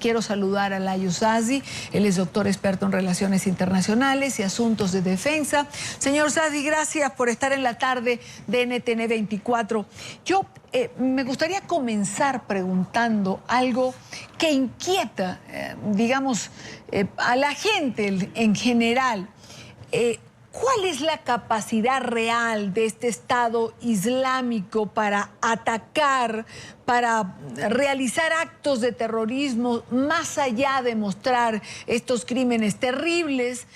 Quiero saludar a Layo Sazzi, él es doctor experto en Relaciones Internacionales y Asuntos de Defensa. Señor Sazzi, gracias por estar en la tarde de NTN 24. Yo me gustaría comenzar preguntando algo que inquieta, a la gente en general. ¿Cuál es la capacidad real de este Estado Islámico para atacar, para realizar actos de terrorismo, más allá de mostrar estos crímenes terribles,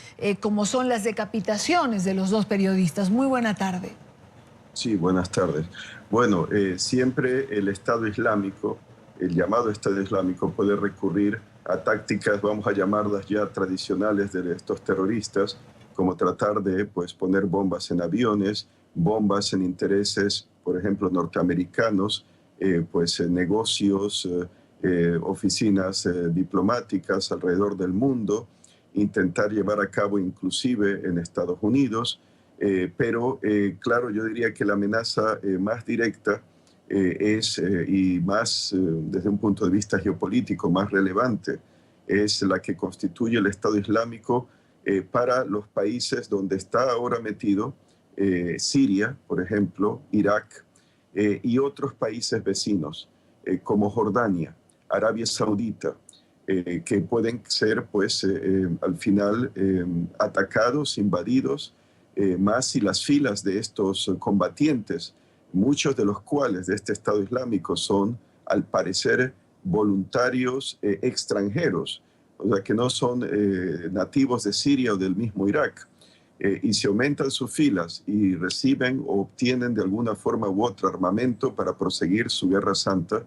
como son las decapitaciones de los dos periodistas? Muy buena tarde. Sí, buenas tardes. Bueno, siempre el Estado Islámico, el llamado Estado Islámico, puede recurrir a tácticas, vamos a llamarlas ya tradicionales de estos terroristas, como tratar de poner bombas en aviones, bombas en intereses, por ejemplo, norteamericanos, en negocios, oficinas diplomáticas alrededor del mundo, intentar llevar a cabo inclusive en Estados Unidos, claro, yo diría que la amenaza más directa y más, desde un punto de vista geopolítico, más relevante, es la que constituye el Estado Islámico para los países donde está ahora metido, Siria, por ejemplo, Irak, y otros países vecinos, como Jordania, Arabia Saudita, que pueden ser, al final, atacados, invadidos, más si las filas de estos combatientes, muchos de los cuales de este Estado Islámico son, al parecer, voluntarios extranjeros, o sea, que no son nativos de Siria o del mismo Irak, y se aumentan sus filas y reciben o obtienen de alguna forma u otra armamento para proseguir su guerra santa,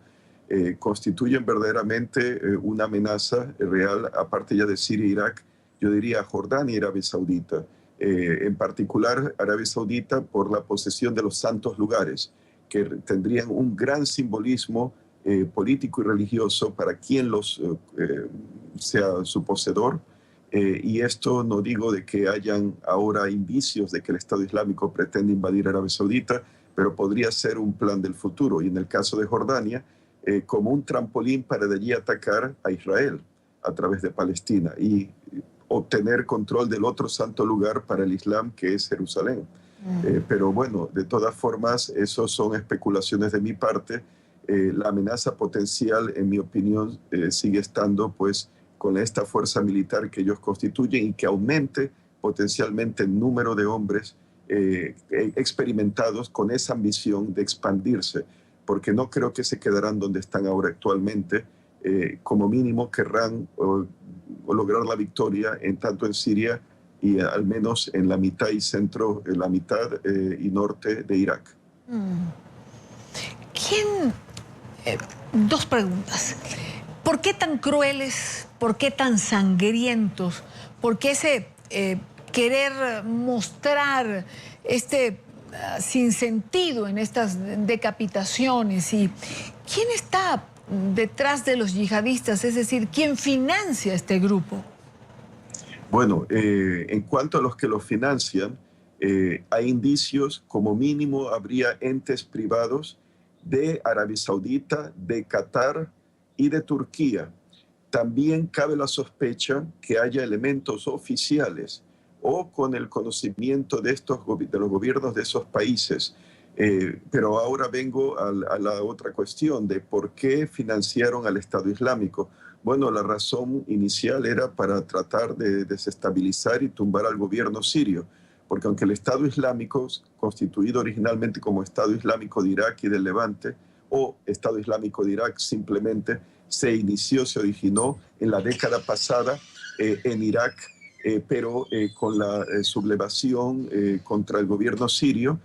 constituyen verdaderamente una amenaza real, aparte ya de Siria e Irak, yo diría Jordania y Arabia Saudita. En particular Arabia Saudita por la posesión de los santos lugares, que tendrían un gran simbolismo político y religioso para quien sea su poseedor. Y esto no digo de que hayan ahora indicios de que el Estado Islámico pretende invadir Arabia Saudita, pero podría ser un plan del futuro. Y en el caso de Jordania, como un trampolín para de allí atacar a Israel a través de Palestina y obtener control del otro santo lugar para el Islam, que es Jerusalén. Pero bueno, de todas formas, eso son especulaciones de mi parte. La amenaza potencial, en mi opinión, sigue estando con esta fuerza militar que ellos constituyen y que aumente potencialmente el número de hombres experimentados con esa ambición de expandirse, porque no creo que se quedarán donde están ahora actualmente. Como mínimo querrán lograr la victoria tanto en Siria y al menos en la mitad y centro, en la mitad y norte de Irak. Dos preguntas. ¿Por qué tan crueles? ¿Por qué tan sangrientos? ¿Por qué ese querer mostrar este sinsentido en estas decapitaciones? ¿Y quién está detrás de los yihadistas? Es decir, ¿quién financia este grupo? Bueno, en cuanto a los que los financian, hay indicios, como mínimo habría entes privados de Arabia Saudita, de Qatar y de Turquía. También cabe la sospecha que haya elementos oficiales o con el conocimiento de los gobiernos de esos países. Pero ahora vengo a la otra cuestión de por qué financiaron al Estado Islámico. Bueno, la razón inicial era para tratar de desestabilizar y tumbar al gobierno sirio, porque aunque el Estado Islámico, constituido originalmente como Estado Islámico de Irak y del Levante, o Estado Islámico de Irak simplemente, se originó en la década pasada en Irak, pero con la sublevación contra el gobierno sirio,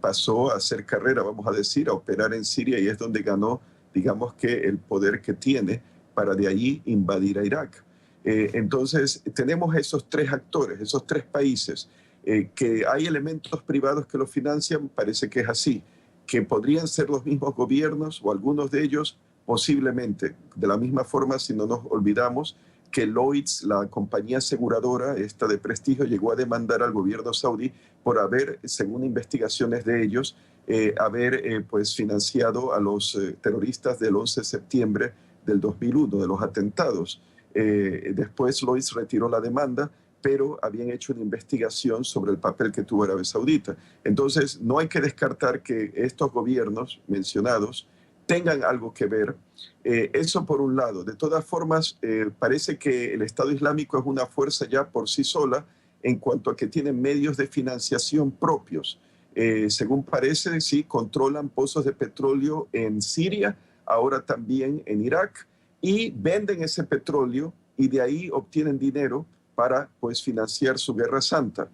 pasó a hacer carrera, vamos a decir, a operar en Siria, y es donde ganó, digamos, que el poder que tiene para de allí invadir a Irak. Entonces, tenemos esos tres actores, esos tres países, que hay elementos privados que los financian, parece que es así, que podrían ser los mismos gobiernos o algunos de ellos, posiblemente. De la misma forma, si no nos olvidamos que Lloyds, la compañía aseguradora esta de prestigio, llegó a demandar al gobierno saudí por haber, según investigaciones de ellos, financiado a los terroristas del 11 de septiembre del 2001, de los atentados. Después Lois retiró la demanda, pero habían hecho una investigación sobre el papel que tuvo Arabia Saudita. Entonces, no hay que descartar que estos gobiernos mencionados tengan algo que ver. Eso por un lado. De todas formas, parece que el Estado Islámico es una fuerza ya por sí sola en cuanto a que tiene medios de financiación propios. Según parece, sí, controlan pozos de petróleo en Siria, ahora también en Irak, y venden ese petróleo y de ahí obtienen dinero para pues, financiar su guerra santa.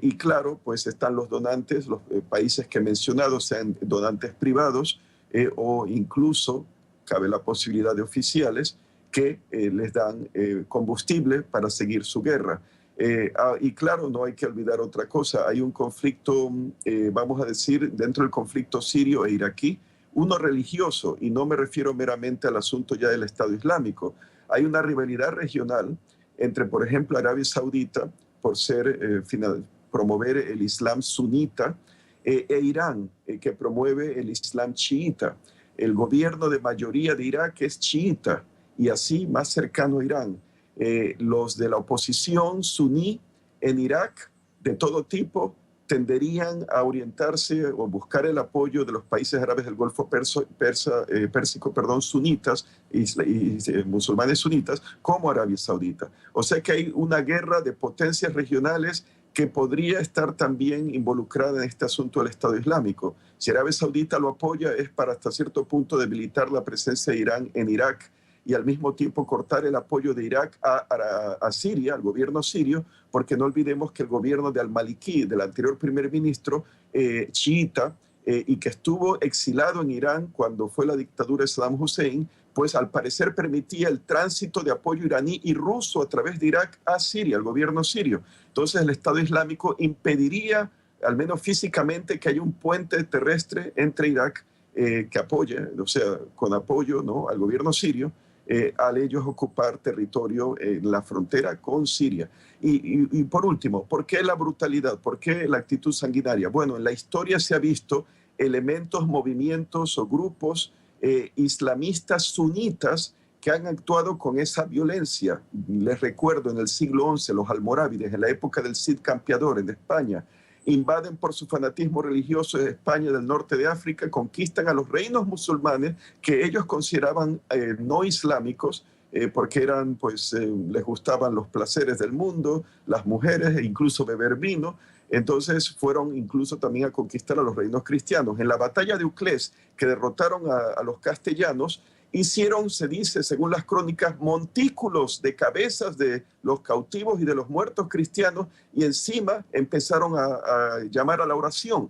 Y claro, pues están los donantes, los países que he mencionado, sean donantes privados o incluso, cabe la posibilidad de oficiales, que les dan combustible para seguir su guerra. Y claro, no hay que olvidar otra cosa. Hay un conflicto, vamos a decir, dentro del conflicto sirio e iraquí, uno religioso, y no me refiero meramente al asunto ya del Estado Islámico. Hay una rivalidad regional entre, por ejemplo, Arabia Saudita, por promover el Islam sunita, e Irán, que promueve el Islam chiita. El gobierno de mayoría de Irak es chiita, y así más cercano a Irán. Los de la oposición suní en Irak, de todo tipo, tenderían a orientarse o buscar el apoyo de los países árabes del Golfo Pérsico, sunitas y musulmanes sunitas, como Arabia Saudita. O sea que hay una guerra de potencias regionales que podría estar también involucrada en este asunto del Estado Islámico. Si Arabia Saudita lo apoya es para hasta cierto punto debilitar la presencia de Irán en Irak y al mismo tiempo cortar el apoyo de Irak a Siria, al gobierno sirio, porque no olvidemos que el gobierno de al-Maliki, del anterior primer ministro chiita, y que estuvo exilado en Irán cuando fue la dictadura de Saddam Hussein, pues al parecer permitía el tránsito de apoyo iraní y ruso a través de Irak a Siria, al gobierno sirio. Entonces el Estado Islámico impediría, al menos físicamente, que haya un puente terrestre entre Irak que apoye, o sea, con apoyo, ¿no?, al gobierno sirio, al ellos ocupar territorio en la frontera con Siria. Y por último, ¿por qué la brutalidad? ¿Por qué la actitud sanguinaria? Bueno, en la historia se ha visto elementos, movimientos o grupos islamistas sunitas que han actuado con esa violencia. Les recuerdo, en el siglo XI, los almorávides, en la época del Cid Campeador en España, invaden por su fanatismo religioso de España, del norte de África, conquistan a los reinos musulmanes que ellos consideraban no islámicos, porque eran, pues, les gustaban los placeres del mundo, las mujeres e incluso beber vino. Entonces fueron incluso también a conquistar a los reinos cristianos. En la batalla de Uclés, que derrotaron a los castellanos, hicieron, se dice, según las crónicas, montículos de cabezas de los cautivos y de los muertos cristianos, y encima empezaron a llamar a la oración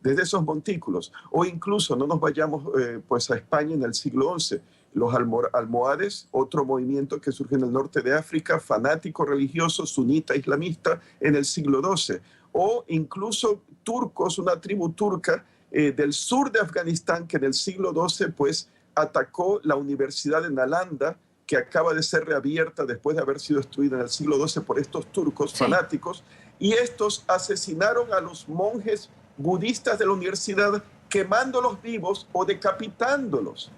desde esos montículos. O incluso, no nos vayamos pues a España en el siglo XI, los almohades, otro movimiento que surge en el norte de África, fanático religioso, sunita, islamista, en el siglo XII. O incluso turcos, una tribu turca del sur de Afganistán, que en el siglo XII, pues, atacó la Universidad de Nalanda, que acaba de ser reabierta después de haber sido destruida en el siglo XII por estos turcos fanáticos, y estos asesinaron a los monjes budistas de la universidad, quemándolos vivos o decapitándolos,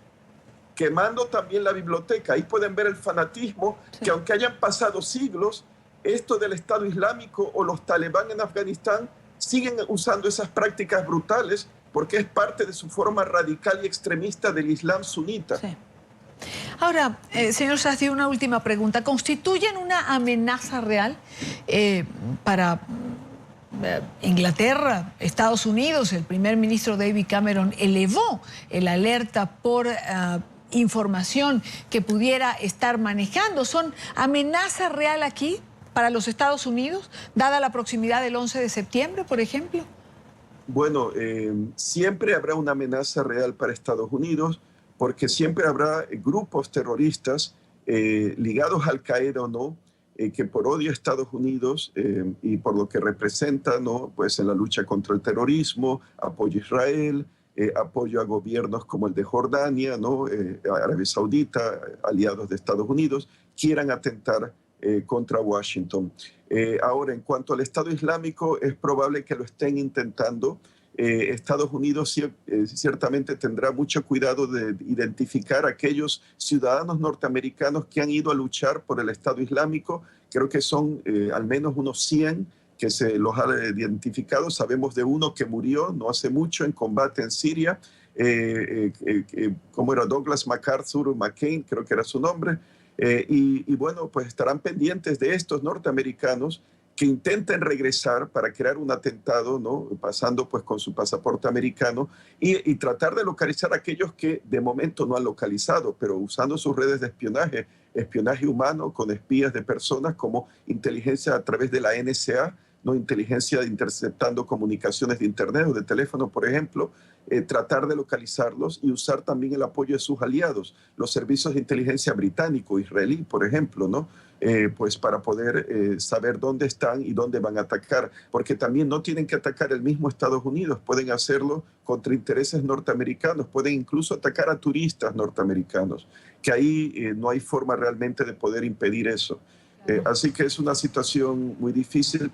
quemando también la biblioteca. Ahí pueden ver el fanatismo, que aunque hayan pasado siglos, esto del Estado Islámico o los talibán en Afganistán siguen usando esas prácticas brutales porque es parte de su forma radical y extremista del Islam sunita. Sí. Ahora, señor Sazdi, una última pregunta. ¿Constituyen una amenaza real para Inglaterra, Estados Unidos? El primer ministro David Cameron elevó el alerta por información que pudiera estar manejando. ¿Son amenaza real aquí para los Estados Unidos, dada la proximidad del 11 de septiembre, por ejemplo? Bueno, siempre habrá una amenaza real para Estados Unidos, porque siempre habrá grupos terroristas ligados a Al-Qaeda o no, que por odio a Estados Unidos y por lo que representa, ¿no?, pues en la lucha contra el terrorismo, apoyo a Israel, apoyo a gobiernos como el de Jordania, ¿no?, Arabia Saudita, aliados de Estados Unidos, quieran atentar contra Washington. Ahora, en cuanto al Estado Islámico, es probable que lo estén intentando. Estados Unidos ciertamente tendrá mucho cuidado de identificar a aquellos ciudadanos norteamericanos que han ido a luchar por el Estado Islámico. Creo que son al menos unos 100 que se los ha identificado. Sabemos de uno que murió no hace mucho en combate en Siria, como era Douglas MacArthur McCain, creo que era su nombre. Y bueno, pues estarán pendientes de estos norteamericanos que intenten regresar para crear un atentado, ¿no? Pasando pues con su pasaporte americano y tratar de localizar a aquellos que de momento no han localizado, pero usando sus redes de espionaje humano con espías de personas como inteligencia a través de la NSA, ¿no? Inteligencia interceptando comunicaciones de internet o de teléfono, por ejemplo, tratar de localizarlos y usar también el apoyo de sus aliados, los servicios de inteligencia británico, israelí, por ejemplo, ¿no? Pues para poder saber dónde están y dónde van a atacar, porque también no tienen que atacar el mismo Estados Unidos, pueden hacerlo contra intereses norteamericanos, pueden incluso atacar a turistas norteamericanos, que ahí no hay forma realmente de poder impedir eso. Así que es una situación muy difícil,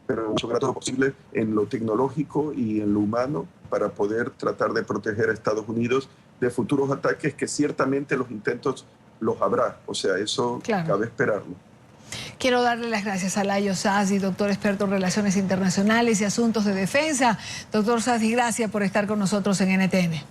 pero mucho grado posible en lo tecnológico y en lo humano para poder tratar de proteger a Estados Unidos de futuros ataques que ciertamente los intentos los habrá. O sea, eso cabe esperarlo. Quiero darle las gracias a Layo Sazdi, doctor experto en Relaciones Internacionales y Asuntos de Defensa. Doctor Sazdi, gracias por estar con nosotros en NTN.